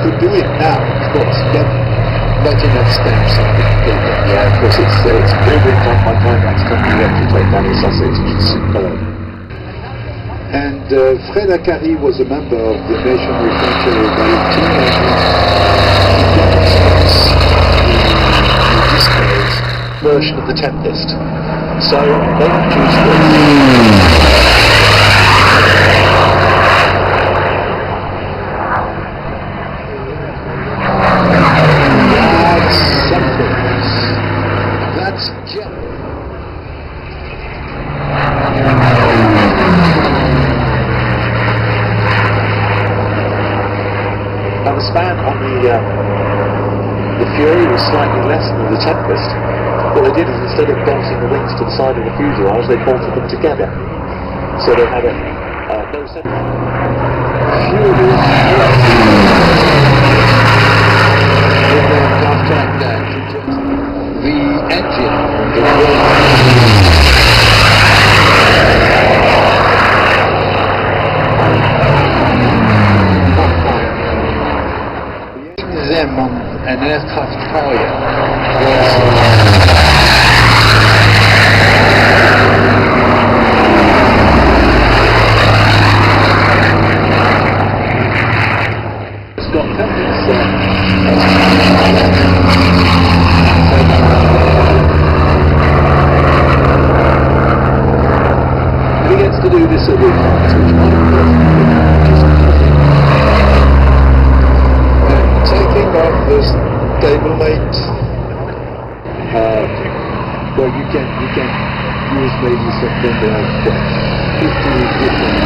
could do it now, of course, but not enough stamps on the paper. Yeah, of course, it's brilliant on my climax company yet to take down the sausage, which is superb. And Fred Akari was a member of the Nation Refractory Ballet team, and he demonstrates the displays Version of the Tempest. So they produced this. That's jet. Now the span on the Fury was slightly less than the Tempest. What they did is instead of bolting the wings to the side of the fuselage, they bolted them together. So they had no center. Aircraft like that, the engine, the them on an aircraft carrier he gets to do this at the taking off the stablemate. Well, you can use maybe something like 50 different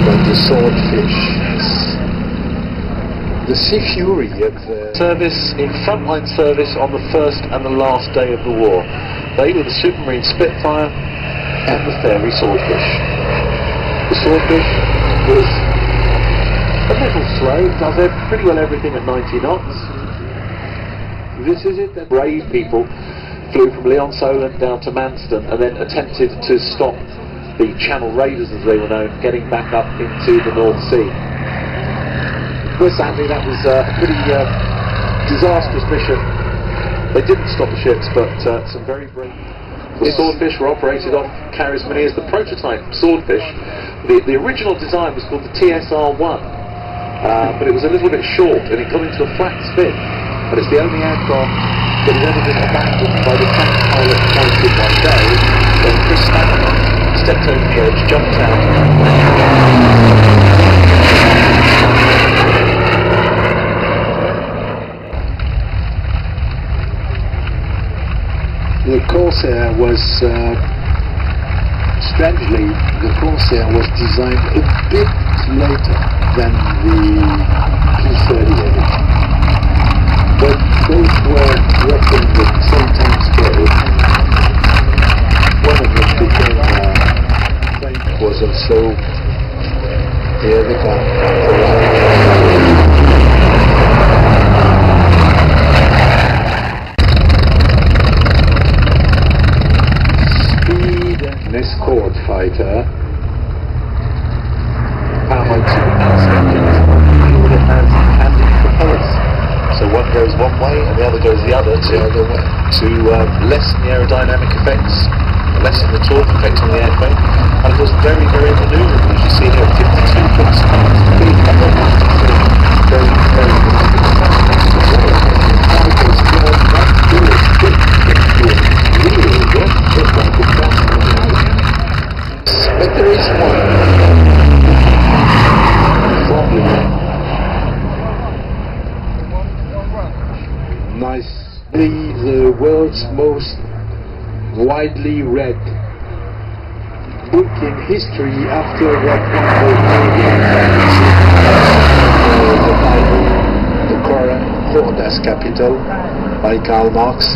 about the Swordfish. The Sea Fury of service in frontline service on the first and the last day of the war. They were the Supermarine Spitfire and the Fairy Swordfish. The Swordfish was a little slow, does pretty well everything at 90 knots. This is it, that brave people flew from Leon-Solent down to Manston and then attempted to stop the Channel Raiders, as they were known, getting back up into the North Sea. Well, sadly, that was a pretty disastrous mission. They didn't stop the ships, but some very brave. The Swordfish were operated off carriers many as the prototype Swordfish. The original design was called the TSR-1, but it was a little bit short and it got into a flat spin. But it's the only aircraft that has ever been abandoned by the tank pilot appointed one day when Chris Spanner stepped over the edge, jumped out. The Corsair was, strangely, the Corsair was designed a bit later than the P-38. But both were roughly the same time scale. One of them became was also here they come. Speed and escort fighter. Power by 2 engines. It has handy propellers. So one goes one way and the other goes the other to lessen the aerodynamic effects, lessen the torque effect on the airplane, and of course very, very manoeuvrable, as you see here, 52 foot spans, very, very But there is one problem. The world's most widely read book in history after what one will know the Bible, the Quran, Lord as Capital by Karl Marx.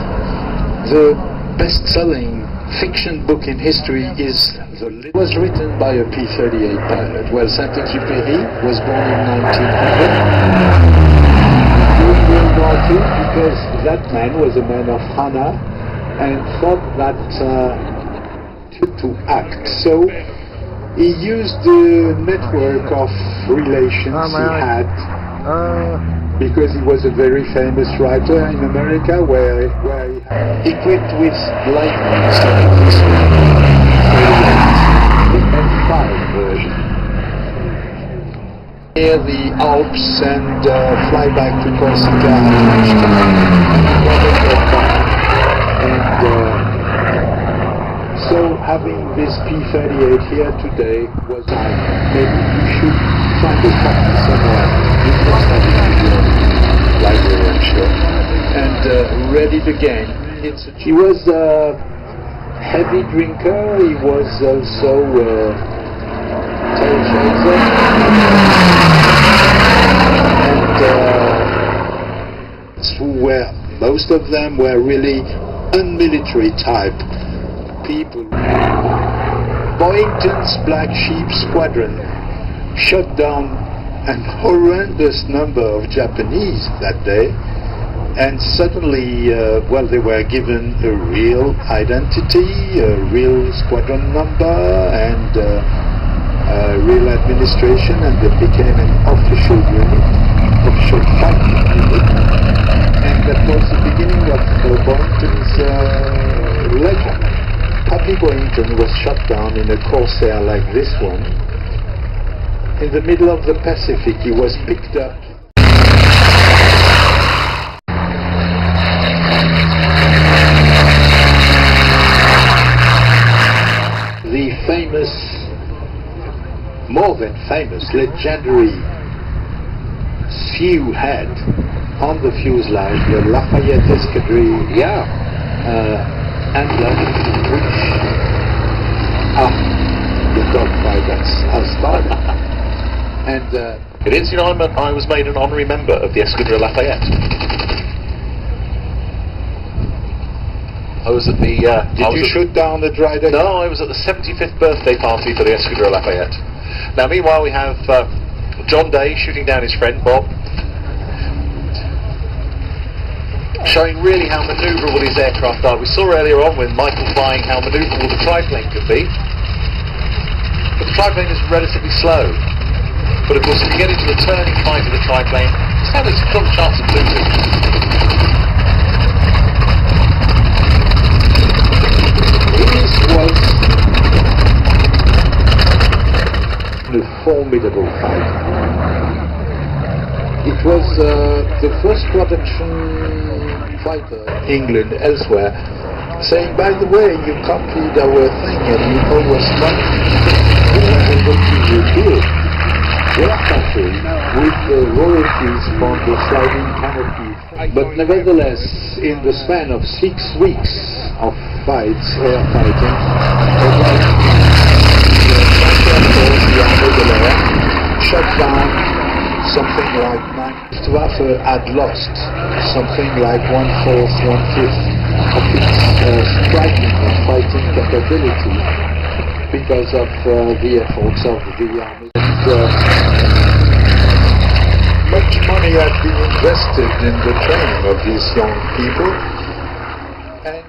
The best-selling fiction book in history was written by a P-38 pilot. Well, Saint-Exupéry was born in 1900. World War II, because that man was a man of honor and thought that to act. So He used the network of relations he had because he was a very famous writer in America where he equipped with lightning like this one, the F5 version. Near the Alps and fly back to Corsica and so having this P-38 here today was maybe you should find a copy somewhere. You must have it in your library, I'm sure. And read it again. He was a heavy drinker. He was also tailchaser. And most of them were really unmilitary type people. Boyington's Black Sheep Squadron shot down an horrendous number of Japanese that day, and suddenly, they were given a real identity, a real squadron number, and a real administration, and they became an official unit, official fighting unit, and that was the beginning of Boyington's legend. Paddy Boyington was shot down in a Corsair like this one. In the middle of the Pacific, he was picked up. The famous, more than famous, legendary Sioux head on the fuselage, the Lafayette Escadrille, and which the dogfight has started. And it is, I was made an honorary member of the Escadrille Lafayette. I was at the... Did you shoot down the dry deck? No, I was at the 75th birthday party for the Escadrille Lafayette. Now, meanwhile, we have John Day shooting down his friend Bob, showing really how manoeuvrable his aircraft are. We saw earlier on with Michael flying how manoeuvrable the triplane could be. But the triplane is relatively slow. But of course, if you get into the turning fight of the triplane, it's had a strong chance of losing. This was a formidable fight. It was the first production fighter, England, elsewhere, saying, by the way, you copied our thing and you always come. We were able to rebuild their factory with the royalties from the sliding canopy. But nevertheless, in the span of 6 weeks of fights, air fighting, the Army de l'Air shut down something like 9. Luftwaffe had lost something like 1/4, 1/5 of its striking and fighting capability because of the efforts of the army. Much money had been invested in the training of these young people, and